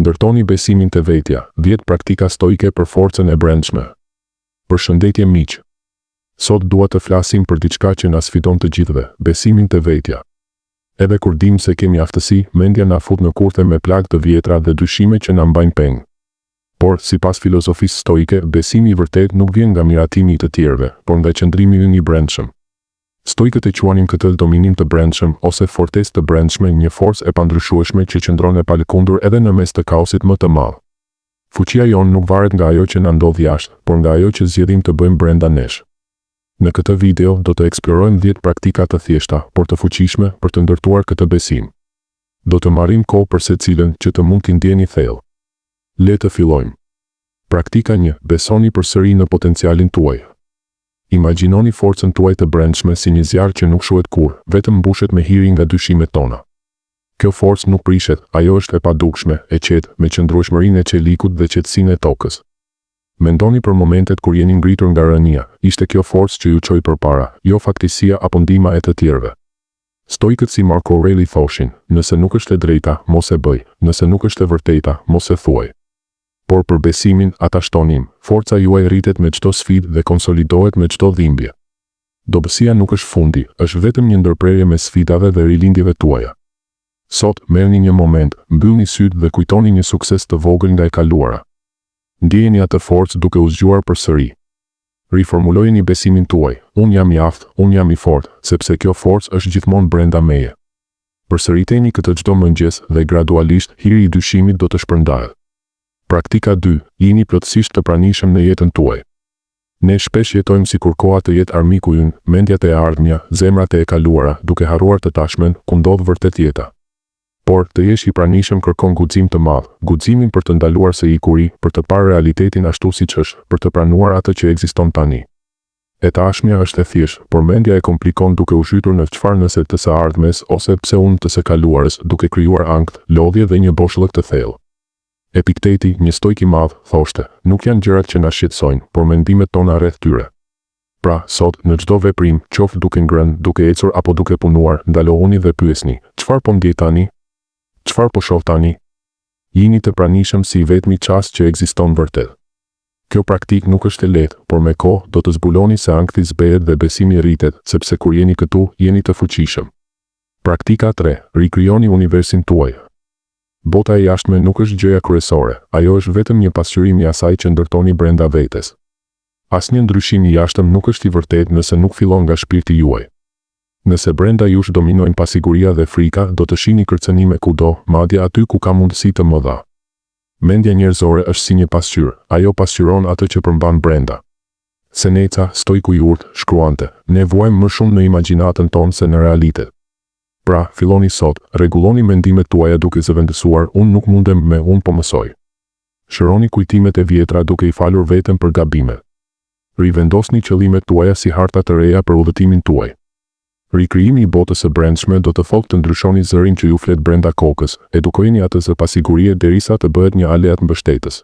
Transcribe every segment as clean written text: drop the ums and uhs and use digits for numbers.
Ndërtoni besimin te vetja, 10 praktika stoike për forcën e brendshme. Përshëndetje miq. Sot dua të flasim për diçka që na sfidon të gjithëve, besimin te vetja. Edhe kur dim se kemi aftësi, mendja na fut në kurthe me plagë të vjetra dhe dyshime që na mbajnë peng. Por, sipas filozofisë stoike, besimi i vërtet nuk vjen nga miratimi i të tjerëve, por nga qëndrimi ynë i brendshëm. Stoikët e quanin këtë dominim të brendshëm ose fortesë të brendshme, një forcë e pandryshueshme që qëndron e palëkundur edhe në mes të kaosit më të madh. Fuqia jonë nuk varet nga ajo që na ndodh jashtë, por nga ajo që zgjedhim të bëjmë brenda nesh. Në këtë video do të eksplorojmë 10 praktika të thjeshta, por të fuqishme për të ndërtuar këtë besim. Do të marrim kohë për secilën që të mund t'i ndjeni thellë. Le të fillojmë. Praktika 1. Besoni përsëri në potencialin tuaj. Imagjinoni forcën tuaj të brendshme si një zjarr që nuk shuhet kurrë, vetëm mbushet me hiri nga dyshimet tona. Kjo forcë nuk prishet, ajo është e padukshme, e qetë, me qëndrueshmërinë e qelikut dhe qetësinë e tokës. Mendoni për momentet kur jeni ngritur nga rënia, ishte kjo forcë që ju çoi përpara, jo fatkësia apo ndihma e të tjerëve. Stoikët si Marco Aureli thoshin, nëse nuk është e drejta, mos e bëj, nëse nuk është e vërteta, mos e thuaj. Por për besimin, ata shtonin, forca juaj rritet me çdo sfidë dhe konsolidohet me çdo dhimbje. Dobësia nuk është fundi, është vetëm një ndërprerje me sfidave dhe rilindjeve tuaja. Sot, merrni një moment, mbyllni sytë dhe kujtoni një sukses të vogël nga e kaluara. Ndjeni atë forcë duke u zgjuar përsëri. Riformulojeni besimin tuaj, unë jam i aftë, unë jam i fortë, sepse kjo forcë është gjithmonë brenda meje. Përsëriteni këtë çdo mëngjes dhe gradualisht hiri i dyshimit do të shpërndahet. Praktika 2. Jini plotësisht të pranishëm në jetën tuaj. Ne shpesh jetojmë sikur koha të jetë armiku ynë, mendjat e ardhmja, zemrat e kaluara, duke harruar të tashmen ku ndodh vërtet jeta. Por, të jesh i pranishëm kërkon guxim të madh, guximin për të ndaluar së ikuri, për të parë realitetin ashtu siç është, për të pranuar atë që ekziston tani. E tashmja është e thjeshtë, por mendja e komplikon duke u zhytur në çfarë nëse të së ardhmes ose pse unë të së kaluarës, duke krijuar ankth, lodhje dhe një boshllëk të thellë. Epikteti, një stoik i madh, thoshte, nuk janë gjërat që na shqetësojnë, por mendimet tona rreth tyre. Pra, sot, në çdo veprim, qoftë duke ngrënë, duke ecur apo duke punuar, ndalohuni dhe pyesni, çfarë po ndjej tani? Çfarë po shoh tani? Jini të pranishëm si vetmi çast që ekziston vërtet. Kjo praktik nuk është e lehtë, por me kohë do të zbuloni se ankthi zbehet dhe besimi rritet, sepse kur jeni këtu, jeni të fuqishëm. Praktika 3. Rikrijoni universin tuaj. Bota e jashtme nuk është gjëja kryesore, ajo është vetëm një pasqyrim i asaj që ndërtoni brenda vetes. Asnjë ndryshim i jashtëm nuk është i vërtetë nëse nuk fillon nga shpirti juaj. Nëse brenda jush dominojnë pasiguria dhe frika, do të shihni kërcënime kudo, madje aty ku ka mundësi të mëdha. Mendja njerëzore është si një pasqyrë, ajo pasqyron atë që përmban brenda. Seneca, stoiku i urtë, shkruante, ne vuajmë më shumë në imagjinatën tonë se në realitet. Pra, filloni sot, rregulloni mendimet tuaja duke zëvendësuar, unë nuk mundem me unë po mësoj. Shëroni kujtimet e vjetra duke i falur veten për gabimet. Rivendosni qëllimet tuaja si harta të reja për udhëtimin tuaj. Rikrijimi i botës së brendshme do të thotë të ndryshoni zërin që ju flet brenda kokës, edukojeni atë së pasigurie derisa të bëhet një aleat mbështetës.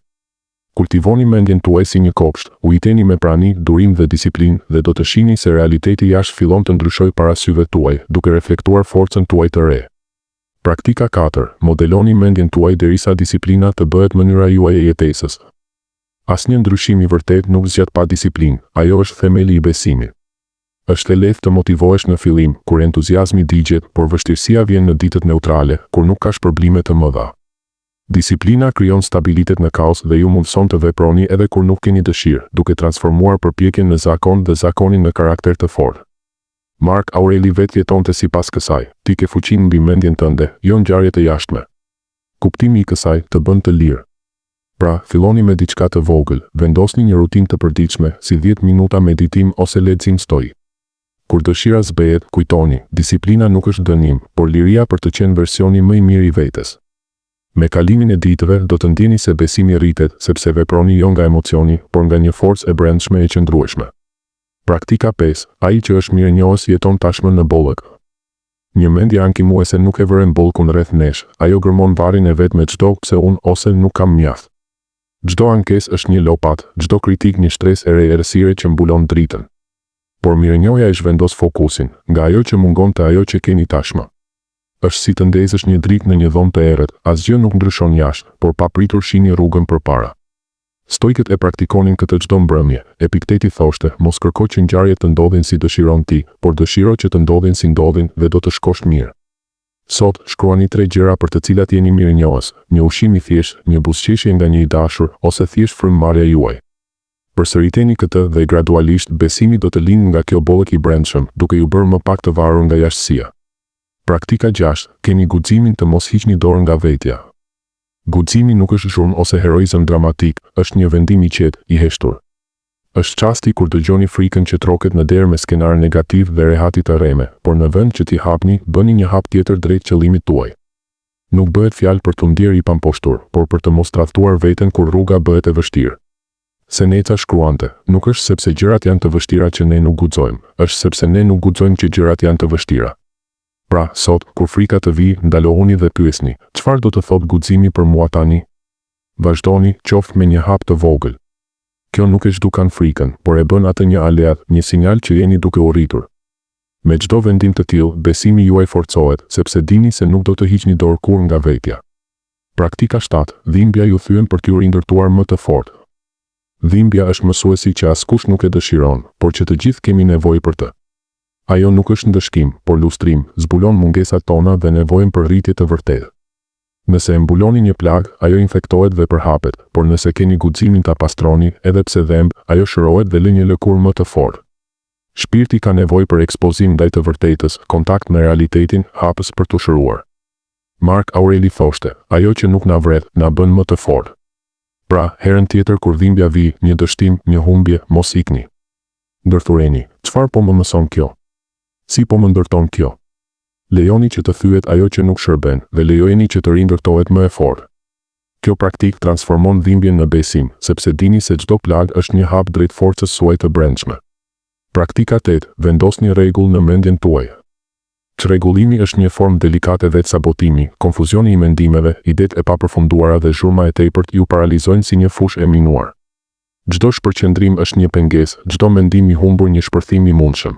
Kultivoni mendjen tuaj si një kopsht, ujiteni me prani, durim dhe disiplinë dhe do të shihni se realiteti jashtë fillon të ndryshojë para syve tuaj, duke reflektuar forcën tuaj të re. Praktika 4. Modeloni mendjen tuaj derisa disiplina të bëhet mënyra juaj e jetesës. Asnjë ndryshim i vërtet nuk zgjat pa disiplinë, ajo është themeli i besimit. Është e lehtë të motivohesh në fillim, kur entuziazmi digjet, por vështirësia vjen në ditët neutrale, kur nuk ka shpërblime të mëdha. Disiplina krijon stabilitet në kaos dhe ju mundson të veproni edhe kur nuk keni dëshirë, duke transformuar përpjekjen në zakon dhe zakonin në karakter të fortë. Mark Aureli vetë jetonte sipas kësaj, ti ke fuqinë mbi mendjen tënde, jo ngjarjet e jashtme. Kuptimi i kësaj të bën të lirë. Pra, filloni me diçka të vogël, vendosni një rutinë të përditshme, si 10 minuta meditim ose lexim stoik. Kur dëshira zbehet, kujtoni, disiplina nuk është dënim, por liria për të qenë versioni më i mirë i vetes. Me kalimin e ditëve do të ndjeni se besimi rritet, sepse veproni jo nga emocioni, por nga një forcë e brendshme e qëndrueshme. Praktika 5. Ai që është mirënjohës jeton tashmë në bollëk. Një mendje ankimuese nuk e vëren bollkun rreth nesh, ajo gërmon varrin e vet me çdo pse unë ose nuk kam mjaft. Çdo ankesë është një lopat, çdo kritik një shtresë e re errësire që mbulon dritën. Por mirënjohja e zhvendos fokusin, nga ajo që mungon te ajo që keni tashmë. është si të ndezësh një dritë në një dhomë të errët, asgjë nuk ndryshon jashtë, por pa pritur shihni rrugën përpara. Stoikët e praktikonin këtë çdo mbrëmje. Epikteti thoshte, mos kërko që ngjarjet të ndodhin si dëshiron ti, por dëshiro që të ndodhin si ndodhin dhe do të shkosh mirë. Sot, shkruani 3 gjëra për të cilat jeni mirënjohës, një ushqim i thjeshtë, një buzëqeshje nga një i dashur, ose thjesht frymëmarrja juaj. Përsëriteni këtë dhe gradualisht besimi do të lindë nga kjo bollëk i brendshëm, duke ju bërë më pak të varur nga jashtësia. Praktika 6. Keni guximin të mos hiqni dorën nga vetja. Guximi nuk është zhurmë ose heroizëm dramatik, është një vendim i qetë, i heshtur. Është çasti kur dëgjoni frikën që troket në derë me skenar negativ dhe rehatit të rreme, por në vend që t'i hapni, bëni një hap tjetër drejt qëllimit tuaj. Nuk bëhet fjalë për të ndjerë i pamposhtur, por për të mos tradhtuar veten kur rruga bëhet e vështirë. Seneca shkruante, nuk është sepse gjërat janë të vështira që ne nuk guxojmë, është sepse ne nuk guxojmë që gjërat janë të vështira. Pra, sot, kur frika të vi, ndalohuni dhe pyesni, çfarë do të thotë guximi për mua tani? Vazhdoni, qoftë me një hap të vogël. Kjo nuk e zhdukan frikën, por e bën atë një aleat, një sinjal që jeni duke u rritur. Me çdo vendim të tillë, besimi juaj forcohet, sepse dini se nuk do të hiqni dorë kurrë nga vetja. Praktika 7. Dhimbja ju thyen për t'ju rindërtuar më të fortë. Dhimbja është mësuesi që askush nuk e dëshiron, por që të gjithë kemi nevojë për të. Ajo nuk është ndëshkim, por lustrim, zbulon mungesat tona dhe nevojën për rritje të vërtetë. Nëse e mbuloni një plagë, ajo infektohet dhe përhapet, por nëse keni guximin ta pastroni, edhe pse dhemb, ajo shërohet dhe lë një lëkurë më të fortë. Shpirti ka nevojë për ekspozim ndaj të vërtetës, kontakt me realitetin, hapës për t'u shëruar. Mark Aureli thoshte, ajo që nuk na vret, na bën më të fortë. Pra, herën tjetër kur dhimbja vi, një dështim, një humbje, mos ikni. Ndërthureni, çfarë po më mëson kjo? Si po më ndërton kjo? Lejoni që të thyet ajo që nuk shërben dhe lejojeni që të rindërtohet më e fortë. Kjo praktik transformon dhimbjen në besim, sepse dini se çdo plagë është një hap drejt forcës suaj të brendshme. Praktika 8. Vendosni rregull në mendjen tuaj. Çrregullimi është një formë delikate dhe sabotimi, konfuzioni i mendimeve, idetë e papërfunduara dhe zhurma e tepërt ju paralizojnë si një fushë e minuar. Çdo shpërqendrim është një pengesë, çdo mendim i humbur një shpërthim i mundshëm.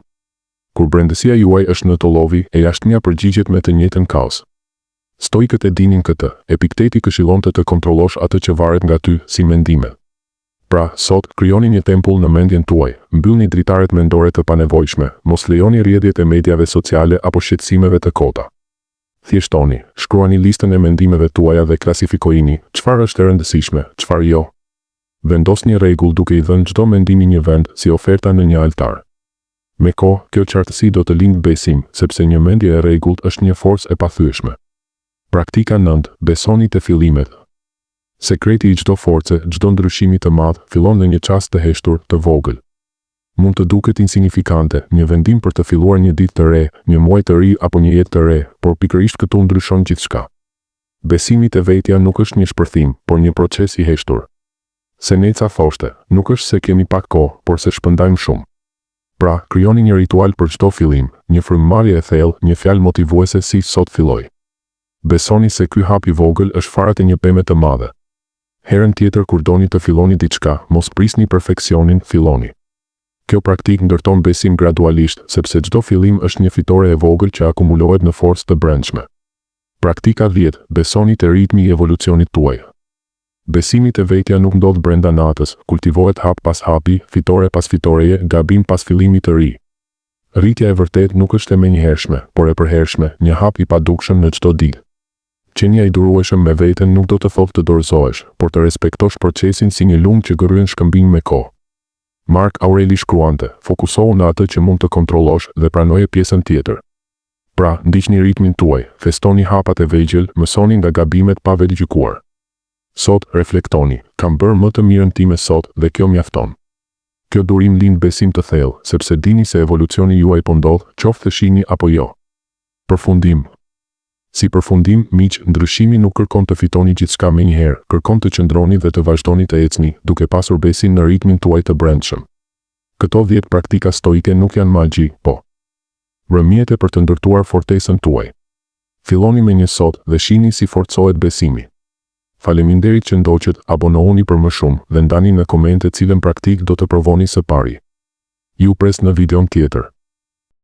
Kur brendësia juaj është në to llovi, e jashtëmia përgjigjet me të njëjtën kaos. Stoikët e dinin këtë, Epikteti këshillonte të kontrollosh atë që varet nga ty, si mendimet. Pra, sot, krijoni një tempull në mendjen tuaj, mbyllni dritaret mendore të panevojshme, mos lejoni rrjedhjet e mediave sociale apo shqetësimeve të kota. Thjeshtoni, shkruani listën e mendimeve tuaja dhe klasifikojini, çfarë është e rëndësishme, çfarë jo. Vendosni rregull duke i dhënë çdo mendimi një vend, si oferta në një altar. Me kohë, kjo qartësi do të lindë besim, sepse një mendje e rregullt është një forcë e pathyeshme. Praktika 9. Besoni te fillimet. Sekreti i çdo force, çdo ndryshimi të madh, fillon në një çast të heshtur, të vogël. Mund të duket insignifikante, një vendim për të filluar një ditë të re, një muaj të ri apo një jetë të re, por pikërisht këtu ndryshon gjithçka. Besimi te vetja nuk është një shpërthim, por një proces i heshtur. Seneca thoshte, nuk është se kemi pak kohë, por se shpëndajmë shumë. Pra, krijoni një ritual për çdo fillim, një frymëmarrje e thellë, një fjalë motivuese si sot filloj. Besoni se ky hap i vogël është farat e një peme të madhe. Herën tjetër kur doni të filloni diçka, mos prisni perfeksionin, filloni. Kjo praktik ndërton besim gradualisht, sepse çdo fillim është një fitore e vogël që akumulohet në forcë të brendshme. Praktika 10. Besoni te ritmi i evolucionit tuaj. Besimi te vetja nuk ndodh brenda natës, kultivohet hap pas hapi, fitore pas fitoreje, gabim pas fillimit të ri. Rritja e vërtet nuk është e menjëhershme, por e përhershme, një hap i padukshëm në çdo ditë. Qenia i durueshëm me veten nuk do të thotë të dorëzohesh, por të respektosh procesin si një lumë që gërryen shkëmbim me kohë. Mark Aureli shkruante, fokusohu në atë që mund të kontrollosh dhe pranoje pjesën tjetër. Pra, ndiqni ritmin tuaj, festoni hapat e vegjël, mësoni nga gabimet pa vetgjykuar. Sot, reflektoni, kam bërë më të mirën time sot dhe kjo mjafton. Kjo durim lind besim të thellë, sepse dini se evolucioni juaj po ndodh, qoftë të shihni apo jo. Përfundim. Si përfundim, miq, ndryshimi nuk kërkon të fitoni gjithçka menjëherë, kërkon të qëndroni dhe të vazhdoni të ecni, duke pasur besim në ritmin tuaj të brendshëm. Këto 10 praktika stoike nuk janë magji, po rrëmjete për të ndërtuar fortesën tuaj. Filloni me një sot dhe shihni si forcohet besimi. Faleminderit që ndoqët, abonohuni për më shumë dhe ndani në komente cilën praktik do të provoni së pari. Ju pres në videon tjetër.